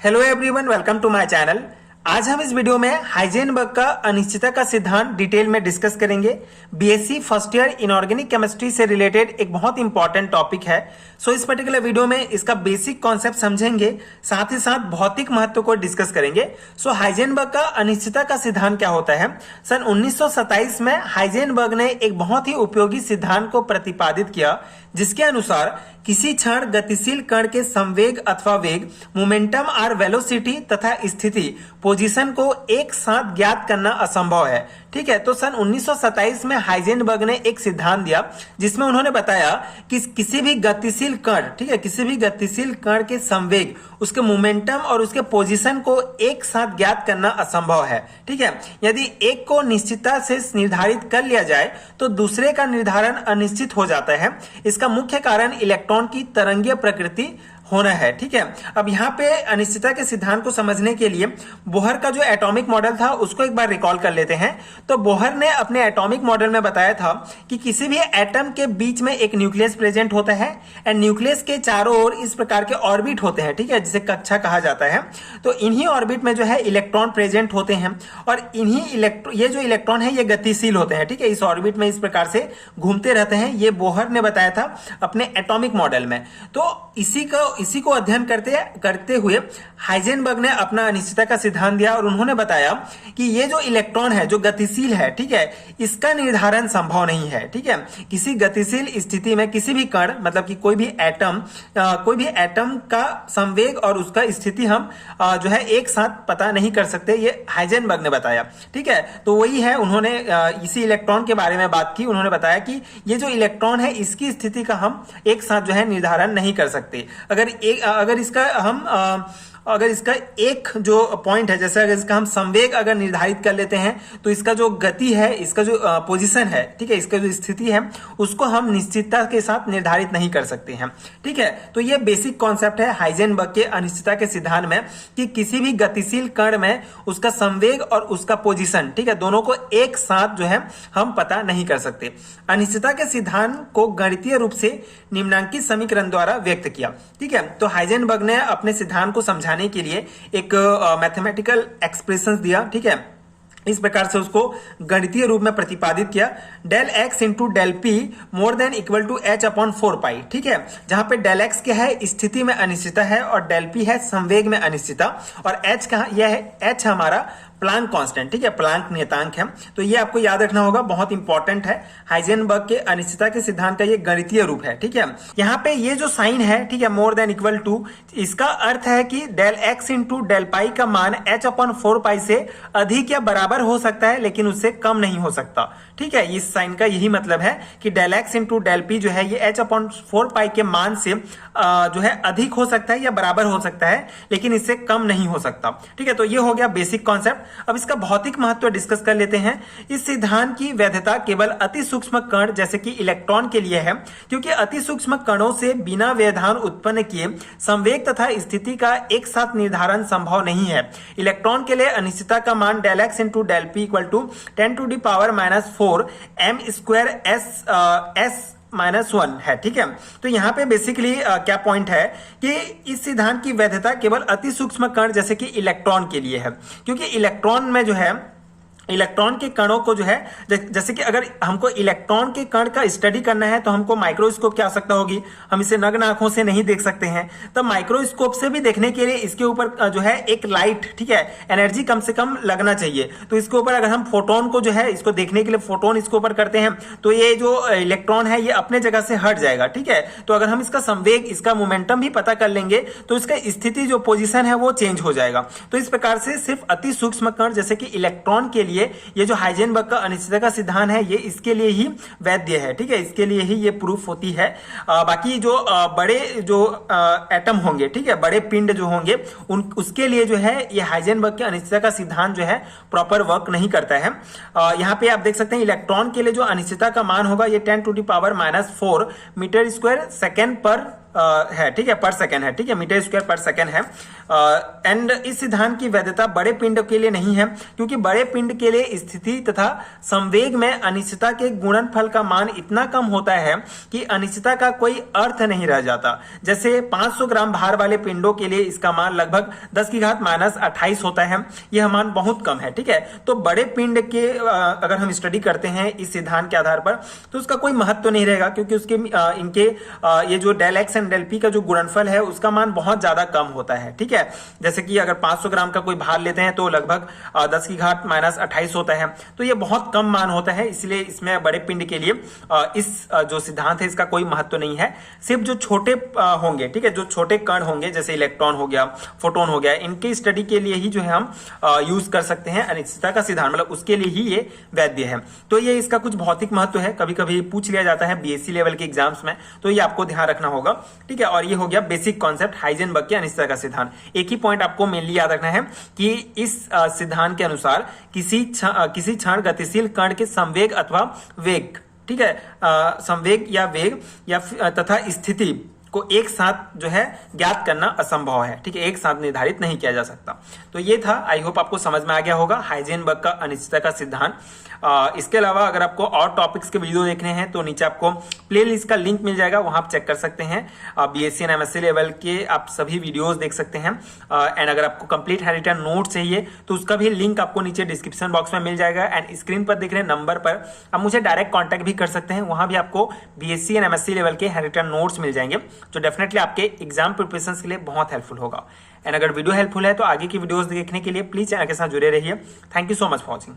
Hello everyone, welcome to my channel. आज हम इस वीडियो में हाइजेनबर्ग का अनिश्चितता का सिद्धांत डिटेल में डिस्कस करेंगे। BSc first year inorganic chemistry से रिलेटेड एक बहुत इंपॉर्टेंट टॉपिक है। सो इस पर्टिकुलर वीडियो में इसका बेसिक कॉन्सेप्ट समझेंगे, साथ ही साथ भौतिक महत्व को डिस्कस करेंगे। सो हाइजेनबर्ग का अनिश्चितता का सिद्धांत क्या होता है? सन 1927 में हाइजेनबर्ग ने एक बहुत ही उपयोगी सिद्धांत को प्रतिपादित किया, जिसके अनुसार किसी क्षण गतिशील कण के संवेग अथवा वेग, मोमेंटम और वेलोसिटी तथा स्थिति पोजीशन को एक साथ ज्ञात करना असंभव है। ठीक है, तो सन 1927 में हाइजेनबर्ग ने एक सिद्धांत दिया, जिसमें उन्होंने बताया कि किसी भी गतिशील कण, ठीक है, किसी भी गतिशील कण के संवेग, उसके मोमेंटम और उसके पोजीशन को एक साथ ज्ञात करना असंभव है। ठीक है, यदि एक को निश्चितता से निर्धारित कर लिया जाए तो दूसरे का निर्धारण अनिश्चित हो जाता है। इसका मुख्य कारण इलेक्ट्रॉन की तरंगीय प्रकृति होना है। ठीक है, अब यहाँ पे अनिश्चितता के सिद्धांत को समझने के लिए बोहर का जो एटॉमिक मॉडल था उसको एक बार रिकॉल कर लेते हैं। तो बोहर ने अपने एटॉमिक मॉडल में बताया था कि किसी भी एटम के बीच में एक न्यूक्लियस प्रेजेंट होता है एंड न्यूक्लियस के चारों ओर इस प्रकार के ऑर्बिट होते हैं, ठीक है, जिसे कक्षा कहा जाता है। तो इन्हीं ऑर्बिट में जो है इलेक्ट्रॉन प्रेजेंट होते हैं और ये जो इलेक्ट्रॉन है ये गतिशील होते हैं। ठीक है, इस ऑर्बिट में इस प्रकार से घूमते रहते हैं। ये बोहर ने बताया था अपने एटॉमिक मॉडल में। तो इसी को अध्ययन करते हुए हाइजेनबर्ग ने अपना अनिश्चितता का सिद्धांत दिया और उन्होंने बताया कि ये जो इलेक्ट्रॉन है जो गतिशील है, ठीक है, इसका निर्धारण संभव नहीं है। ठीक है, किसी गतिशील स्थिति में किसी भी कण, मतलब कि कोई भी एटम का संवेग और उसका स्थिति हम जो है एक साथ पता नहीं कर सकते। ये हाइजेनबर्ग ने बताया। ठीक है, तो वही है, उन्होंने इसी इलेक्ट्रॉन के बारे में बात की। उन्होंने बताया कि ये जो इलेक्ट्रॉन है इसकी स्थिति का हम एक साथ जो है निर्धारण नहीं कर सकते। अगर इसका एक जो पॉइंट है, जैसे अगर इसका हम संवेग अगर निर्धारित कर लेते हैं तो इसका जो गति है, इसका जो पोजीशन है, ठीक है, इसका जो स्थिति है उसको हम निश्चितता के साथ निर्धारित नहीं कर सकते हैं। ठीक है, तो ये बेसिक कॉन्सेप्ट है हाइजेनबर्ग के अनिश्चितता के सिद्धांत में कि किसी भी गतिशील कण में उसका संवेग और उसका पोजीशन, ठीक है, दोनों को एक साथ जो है हम पता नहीं कर सकते। अनिश्चितता के सिद्धांत को गणितीय रूप से निम्नांकित समीकरण द्वारा व्यक्त किया। ठीक है, तो हाइजेनबर्ग ने अपने सिद्धांत को समझाने के लिए एक मैथमेटिकल एक्सप्रेशन दिया। ठीक है, इस प्रकार से उसको गणितीय रूप में प्रतिपादित किया। Del x into del p more than equal to h upon 4 pi. ठीक है, जहां पे डेल एक्स क्या है, स्थिति में अनिश्चितता है, और डेल पी है संवेग में अनिश्चितता, और एच कहा, यह है एच हमारा प्लांक कांस्टेंट, ठीक है, प्लांक नियतांक है। तो ये आपको याद रखना होगा, बहुत इंपॉर्टेंट है। हाइजेनबर्ग के अनिश्चितता के सिद्धांत का ये गणितीय रूप है। ठीक है, यहाँ पे ये जो साइन है, ठीक है, मोर देन इक्वल टू, इसका अर्थ है कि डेल एक्स इंटू डेल पाई का मान एच अपॉन 4 पाई से अधिक या बराबर हो सकता है, लेकिन उससे कम नहीं हो सकता। ठीक है, इस साइन का यही मतलब है कि del x into del p जो है ये एच अपॉन 4 पाई के मान से जो है अधिक हो सकता है या बराबर हो सकता है, लेकिन इससे कम नहीं हो सकता। ठीक है, तो ये हो गया बेसिक कॉन्सेप्ट। अब इसका भौतिक महत्व डिस्कस कर लेते हैं। इस सिद्धांत की वैधता केवल अति सूक्ष्म कण जैसे कि इलेक्ट्रॉन के लिए है, क्योंकि अति सूक्ष्म कणों से बिना व्यवधान उत्पन्न किए संवेग तथा स्थिति का एक साथ निर्धारण संभव नहीं है। इलेक्ट्रॉन के लिए अनिश्चितता का मान del x into del p equal to 10⁻⁻⁴ m square s -1 है। ठीक है, तो यहाँ पे बेसिकली क्या पॉइंट है कि इस सिद्धांत की वैधता केवल अति सूक्ष्म कण जैसे कि इलेक्ट्रॉन के लिए है, क्योंकि इलेक्ट्रॉन में जो है इलेक्ट्रॉन के कणों को जो है, जैसे कि अगर हमको इलेक्ट्रॉन के कण का स्टडी करना है तो हमको माइक्रोस्कोप की आवश्यकता होगी। हम इसे नग्न आंखों से नहीं देख सकते हैं, तो माइक्रोस्कोप से भी देखने के लिए इसके ऊपर जो है एक लाइट, ठीक है, एनर्जी कम से कम लगना चाहिए। तो इसके ऊपर अगर हम फोटोन को जो है इसको देखने के लिए फोटोन इसके ऊपर करते हैं तो ये जो इलेक्ट्रॉन है ये अपने जगह से हट जाएगा। ठीक है, तो अगर हम इसका संवेग, इसका मोमेंटम भी पता कर लेंगे तो इसका स्थिति जो पोजिशन है वो चेंज हो जाएगा। तो इस प्रकार से सिर्फ अति सूक्ष्म कण जैसे कि इलेक्ट्रॉन के लिए ये जो हाइजेनबर्ग का अनिश्चितता का सिद्धांत है ये इसके लिए ही वैध है। ठीक है, इसके लिए ही ये प्रूफ होती है। बाकी जो बड़े जो एटम होंगे, ठीक है, बड़े पिंड जो होंगे उसके लिए जो है ये हाइजेनबर्ग के अनिश्चितता का सिद्धांत जो है प्रॉपर वर्क नहीं करता है। यहाँ पे आप देख सकते हैं इलेक्ट्रॉन के लिए जो अनिश्चितता का मान होगा ये 10⁻⁻⁴ मीटर स्क्वायर सेकेंड पर है, ठीक है, पर सेकेंड है, ठीक है, मीटर स्क्वायर पर सेकेंड है। एंड इस सिद्धांत की वैधता बड़े पिंड के लिए नहीं है, क्योंकि बड़े पिंड के लिए स्थिति तथा संवेग में अनिश्चितता के गुणनफल का मान इतना कम होता है कि अनिश्चितता का कोई अर्थ नहीं रह जाता। जैसे 500 ग्राम भार वाले पिंडों के लिए इसका मान लगभग 10 की घात -28 होता है। यह मान बहुत कम है, ठीक है। तो बड़े पिंड के अगर हम स्टडी करते हैं इस सिद्धांत के आधार पर, तो उसका कोई महत्व नहीं रहेगा, क्योंकि उसके इनके ये जो del x and del p का जो गुणनफल है उसका मान बहुत ज्यादा कम होता है, ठीक है। जैसे कि अगर 500 ग्राम का कोई भार लेते हैं तो लगभग 10 की घात -28 होता है, तो ये बहुत कम मान होता है। इसलिए इसमें बड़े पिंड के लिए इस जो सिद्धांत है इसका कोई महत्व नहीं है। सिर्फ जो छोटे होंगे, ठीक है, जो छोटे कण होंगे जैसे इलेक्ट्रॉन हो गया, फोटोन हो गया, इनके स्टडी के लिए ही जो है हम यूज कर सकते हैं अनिश्चितता का सिद्धांत, मतलब उसके लिए ही ये वैध है। तो ये इसका कुछ भौतिक महत्व है, कभी कभी पूछ लिया जाता है बीएससी लेवल के एग्जाम्स में, तो ये आपको ध्यान रखना होगा, ठीक है। और ये हो गया बेसिक कॉन्सेप्ट हाइजेनबर्ग के अनिश्चितता का सिद्धांत। एक ही पॉइंट आपको मेनली याद रखना है कि इस सिद्धांत के अनुसार किसी क्षण गतिशील कण के संवेग अथवा वेग, ठीक है, संवेग या वेग या तथा स्थिति को एक साथ जो है ज्ञात करना असंभव है, ठीक है, एक साथ निर्धारित नहीं किया जा सकता। तो ये था, आई होप आपको समझ में आ गया होगा हाइजेनबर्ग का अनिश्चितता का सिद्धांत। इसके अलावा अगर आपको और टॉपिक्स के वीडियो देखने हैं तो नीचे आपको प्लेलिस्ट का लिंक मिल जाएगा, वहां आप चेक कर सकते हैं। बीएससी एंड एमएससी लेवल के आप सभी वीडियोस देख सकते हैं। एंड अगर आपको कंप्लीट हैंडरिटन नोट चाहिए तो उसका भी लिंक आपको नीचे डिस्क्रिप्शन बॉक्स में मिल जाएगा। एंड स्क्रीन पर दिख रहे नंबर पर आप मुझे डायरेक्ट कॉन्टैक्ट भी कर सकते हैं, वहां भी आपको बीएससी एंड एमएससी लेवल के हैंडरिटन नोट्स मिल जाएंगे, जो डेफिनेटली आपके एग्जाम प्रिपरेशन के लिए बहुत हेल्पफुल होगा। एंड अगर वीडियो हेल्पफुल है तो आगे की वीडियोस देखने के लिए प्लीज चैनल के साथ जुड़े रहिए। Thank you so much for watching.